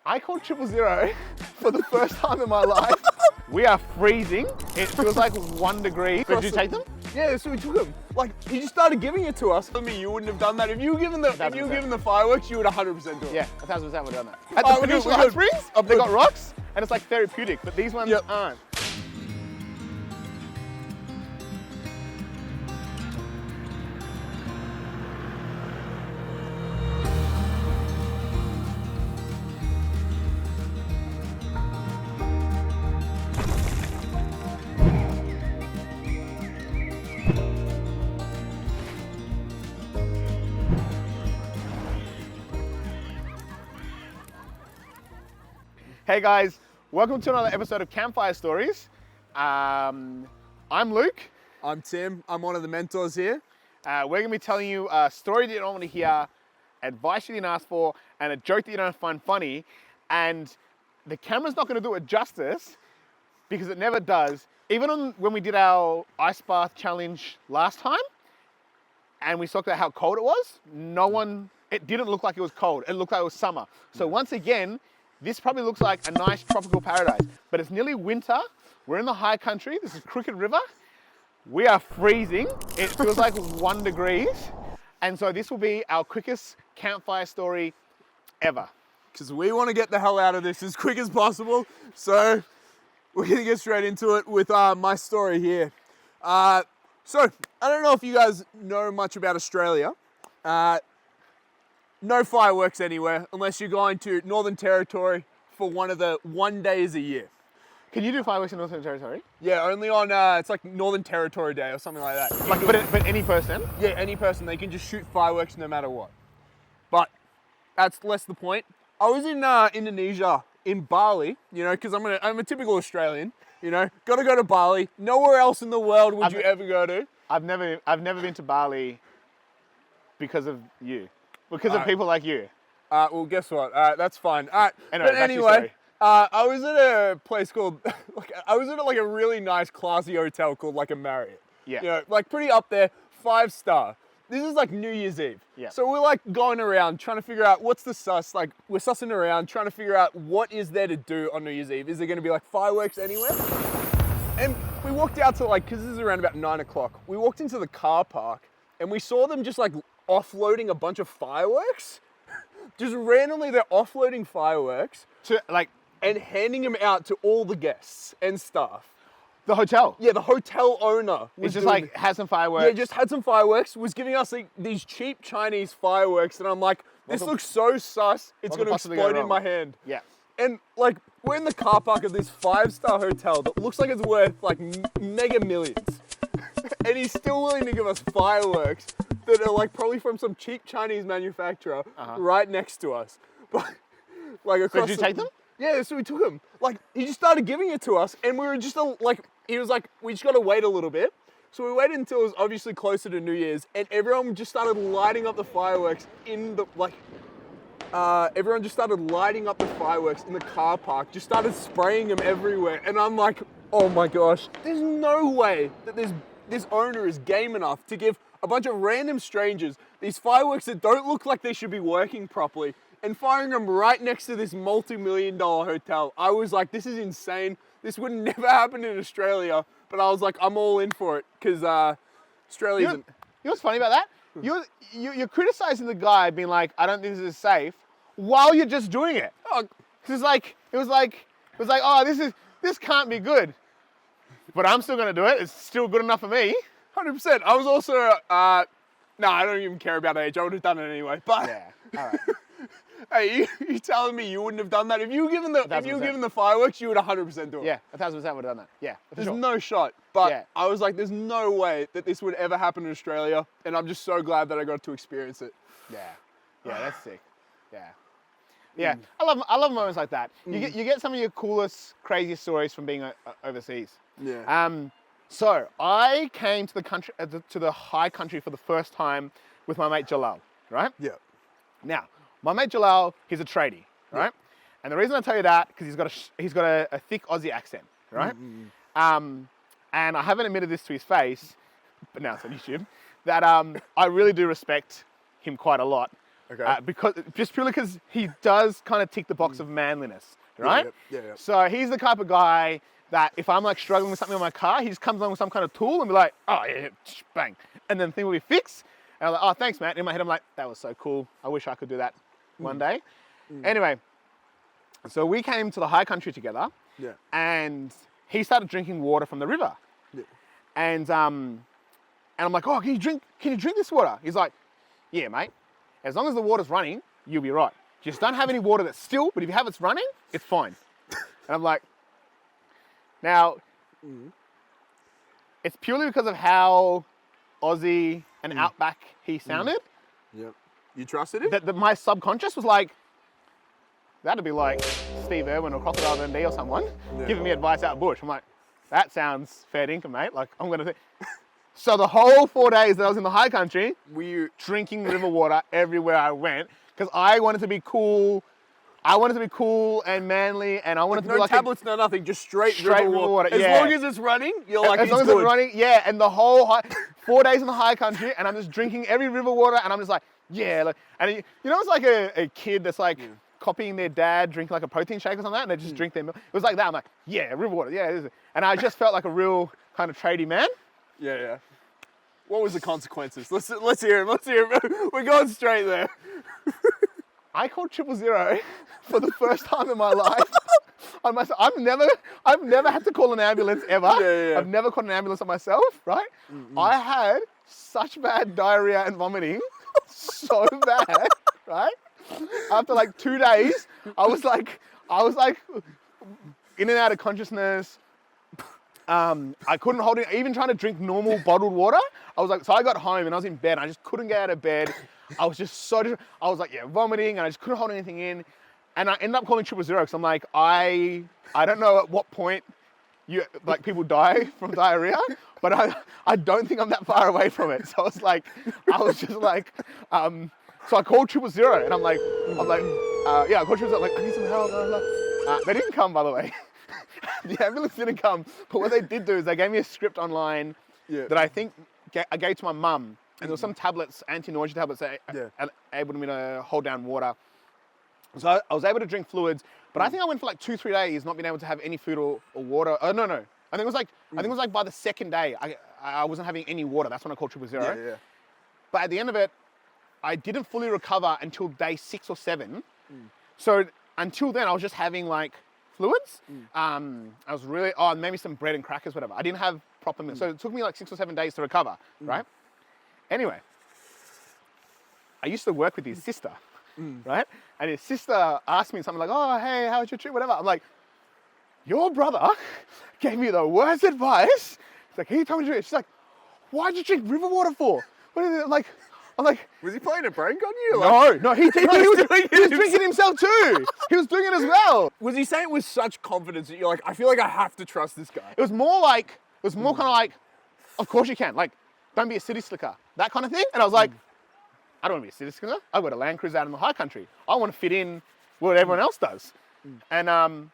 I called 000 for the first time in my life. We are freezing. It feels like 1 degree. Did you take them? Yeah, so we took them. Like, you just started giving it to us. I mean, you wouldn't have done that. If you were given the fireworks, you would 100% do it. Yeah, 1000% would have done that. At the Peninsula Hot Springs, they got rocks, and it's like therapeutic, but these ones aren't. Hey guys, welcome to another episode of Campfire Stories. I'm Luke. I'm Tim. I'm one of the mentors here. We're going to be telling you a story that you don't want to hear, advice you didn't ask for, and a joke that you don't find funny. And the camera's not going to do it justice because it never does. Even when we did our ice bath challenge last time, and we talked about how cold it was, it didn't look like it was cold. It looked like it was summer. So once again, this probably looks like a nice tropical paradise, but it's nearly winter. We're in the high country. This is Crooked River. We are freezing. It feels like 1 degree. And so this will be our quickest campfire story ever. Because we want to get the hell out of this as quick as possible. So we're going to get straight into it with my story here. So I don't know if you guys know much about Australia. No fireworks anywhere unless you're going to Northern Territory for one of the 1 days a year. Can you do fireworks in Northern Territory? Yeah, only on, it's like Northern Territory Day or something like that. But any person? Yeah, any person, they can just shoot fireworks no matter what. But that's less the point. I was in Indonesia, in Bali, you know, because I'm a typical Australian, you know, gotta go to Bali. Nowhere else in the world would you ever go to. I've never been to Bali because of you. Because of people like you. Well, guess what? That's fine. Anyway, I was at a place called, I was at like a really nice, classy hotel called like a Marriott. Yeah. You know, like pretty up there, 5-star. This is like New Year's Eve. Yeah. So we're like going around trying to figure out what's the sus. Like we're sussing around trying to figure out what is there to do on New Year's Eve. Is there going to be like fireworks anywhere? And we walked out to like, because this is around about 9 o'clock. We walked into the car park and we saw them just like offloading a bunch of fireworks. Just randomly, they're offloading fireworks and handing them out to all the guests and staff. The hotel? Yeah, the hotel owner was just like, had some fireworks. Yeah, just had some fireworks, was giving us like these cheap Chinese fireworks, and I'm like, this looks so sus, it's going to explode in my hand. Yeah. And like, we're in the car park of this 5-star hotel that looks like it's worth like mega millions. And he's still willing to give us fireworks that are like probably from some cheap Chinese manufacturer right next to us. But like across. So did you take them? Yeah, so we took them. Like he just started giving it to us, and we were just he was like, we just got to wait a little bit. So we waited until it was obviously closer to New Year's, and everyone just started lighting up the fireworks in the everyone just started lighting up the fireworks in the car park. Just started spraying them everywhere, and I'm like, oh my gosh, there's no way that this owner is game enough to give a bunch of random strangers these fireworks that don't look like they should be working properly and firing them right next to this multi-million-dollar hotel. I was like, this is insane. This would never happen in Australia, but I was like, I'm all in for it because Australia isn't. You know what's funny about that? You're criticizing the guy being like, I don't think this is safe, while you're just doing it. Oh, it was like, oh, this can't be good. But I'm still going to do it. It's still good enough for me. 100%. I was also, I don't even care about age. I would have done it anyway. But yeah, all right. Hey, you telling me you wouldn't have done that? If you were given the fireworks, you would 100% do it. Yeah, 1000% would have done that. Yeah, there's no shot. But I was like, there's no way that this would ever happen in Australia. And I'm just so glad that I got to experience it. Yeah, that's sick. Yeah. I love moments like that. You get some of your coolest, craziest stories from being overseas. Yeah. So I came to the country, to the high country for the first time with my mate Jalal, right? Yeah. Now, my mate Jalal, he's a tradie, right? Yeah. And the reason I tell you that because he's got a thick Aussie accent, right? Mm-hmm. And I haven't admitted this to his face, but now it's on YouTube, that I really do respect him quite a lot. Okay. Just purely because he does kind of tick the box of manliness, right? Yeah. So he's the type of guy that if I'm like struggling with something on my car, he just comes along with some kind of tool and be like, oh yeah, bang. And then the thing will be fixed. And I'm like, oh, thanks, man. In my head, I'm like, that was so cool. I wish I could do that one day. Anyway, so we came to the high country together. Yeah. And he started drinking water from the river. Yeah. And I'm like, oh, can you drink this water? He's like, yeah, mate. As long as the water's running, you'll be right. Just don't have any water that's still, but if you have it's running, it's fine. And I'm like, now, it's purely because of how Aussie and outback he sounded. Yeah. You trusted him? That my subconscious was like, that'd be like Steve Irwin or Crocodile Dundee or someone giving me advice out bush. I'm like, that sounds fair dinkum, mate. Like, I'm going to... So the whole 4 days that I was in the high country, we drinking river water everywhere I went because I wanted to be cool. I wanted to be cool and manly, and I wanted to be like tablets, no nothing, just straight river water. As long as it's running, you're like, as long as it's running, yeah. And the whole 4 days in the high country, and I'm just drinking every river water, and I'm just like, yeah. Like, and you know, it's like a kid that's like copying their dad, drinking like a protein shake or something, and they just drink their milk. It was like that. I'm like, yeah, river water, yeah. And I just felt like a real kind of tradie man. Yeah. What was the consequences? Let's hear him. We're going straight there. I called 000 for the first time in my life. I've never had to call an ambulance ever. Yeah. I've never called an ambulance on myself, right? I had such bad diarrhea and vomiting, so bad, right? After like 2 days, I was like in and out of consciousness. I couldn't hold it, even trying to drink normal bottled water. I was like, so I got home and I was in bed and I just couldn't get out of bed. I was just I was like, vomiting, and I just couldn't hold anything in. And I ended up calling 000 because I'm like, I don't know at what point people die from diarrhea, but I don't think I'm that far away from it. So so I called 000 and I called 000, like, I need some help, blah, blah. They didn't come, by the way. The ambulance didn't come, but what they did do is they gave me a script online that I think I gave to my mum, and there were some tablets, anti-nausea tablets that enabled me to hold down water. So I was able to drink fluids, but I think I went for like 2-3 days not being able to have any food or water. Oh no, I think it was like by the second day I wasn't having any water. That's when I called 000. Yeah. But at the end of it, I didn't fully recover until day 6 or 7. So until then, I was just having like fluids. I was really, maybe some bread and crackers, whatever. I didn't have proper meals. So it took me like 6 or 7 days to recover, right? Anyway, I used to work with his sister, right? And his sister asked me something like, oh, hey, how was your trip, whatever. I'm like, your brother gave me the worst advice. He's like, he told me to drink. She's like, why'd you drink river water for? What is it? I'm like, was he playing a prank on you? No, he was drinking himself too. He was doing it as well. Was he saying it with such confidence that you're like, I feel like I have to trust this guy? It was more kind of like, of course you can. Like, don't be a city slicker. That kind of thing. And I was like, I don't want to be a city slicker. I've got a Land Cruiser out in the high country. I want to fit in what everyone else does. And and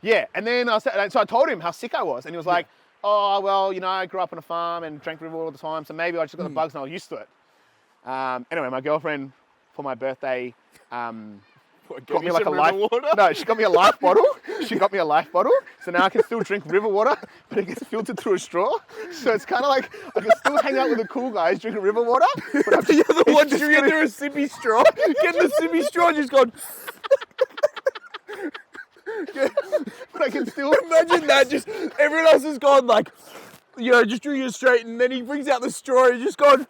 then so I told him how sick I was. And he was like, oh, well, I grew up on a farm and drank river all the time. So maybe I just got the bugs and I was used to it. Anyway, my girlfriend for my birthday got me like a life water. No, she got me a life bottle. So now I can still drink river water, but it gets filtered through a straw. So it's kind of like I can still hang out with the cool guys drinking river water, but the other one just get through a sippy straw. Get the sippy straw, just gone. But I can still imagine that. Just everyone else has gone like, just drinking it straight, and then he brings out the straw. He's just gone.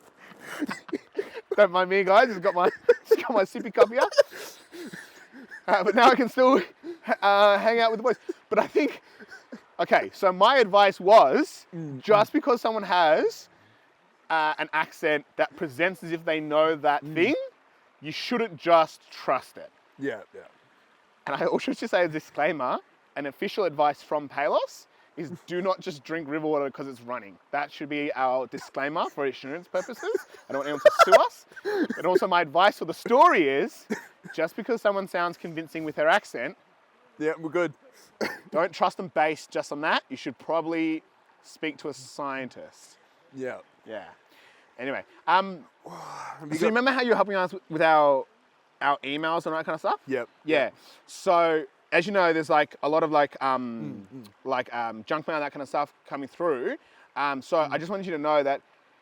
Don't mind me, guys. Just got my sippy cup here. But now I can still hang out with the boys. But I think, okay, so my advice was, just because someone has an accent that presents as if they know that thing, you shouldn't just trust it. Yeah. And I also should say a disclaimer, an official advice from Paylos is do not just drink river water because it's running. That should be our disclaimer for insurance purposes. I don't want anyone to sue us. And also my advice for the story is, just because someone sounds convincing with their accent, yeah, we're good. Don't trust them based just on that. You should probably speak to a scientist. Yeah. Anyway, so you remember how you were helping us with our emails and all that kind of stuff? Yep. Yeah. So as you know, there's like a lot of like junk mail, that kind of stuff coming through. So I just wanted you to know that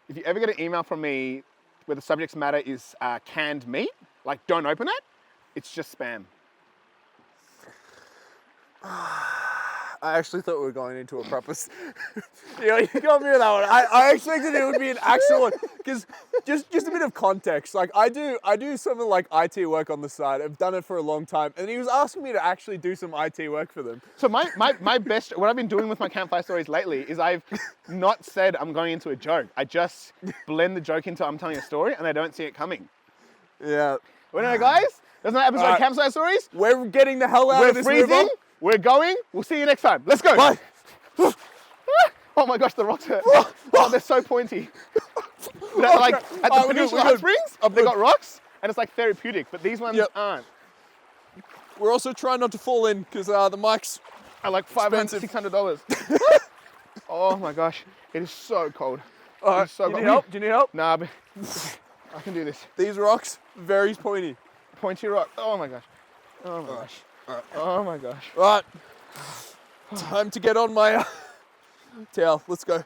if you ever get an email from me where the subject matter is canned meat, like don't open it. It's just spam. I actually thought we were going into a proper. You got me with that one. I expected it would be an actual one because just a bit of context. Like I do some of like IT work on the side. I've done it for a long time, and he was asking me to actually do some IT work for them. So my best, what I've been doing with my Campfire Stories lately is I've not said I'm going into a joke. I just blend the joke into I'm telling a story, and they don't see it coming. Yeah. Well, anyway, guys, there's another episode of Campfire Stories. We're getting the hell out of this freezing. river. We're going. We'll see you next time. Let's go. Bye. Oh my gosh, the rocks hurt. Oh, they're so pointy. They're like at the Peninsula Hot Springs, they got rocks, and it's like therapeutic, but these ones aren't. We're also trying not to fall in because the mics are like $500, $600. Oh my gosh, it is so cold. All right, so do you need help? Nah, but I can do this. These rocks, very pointy. Pointy rock. Oh my gosh. Oh my gosh. All right. Oh my gosh. Right. Time to get on my tail. Let's go.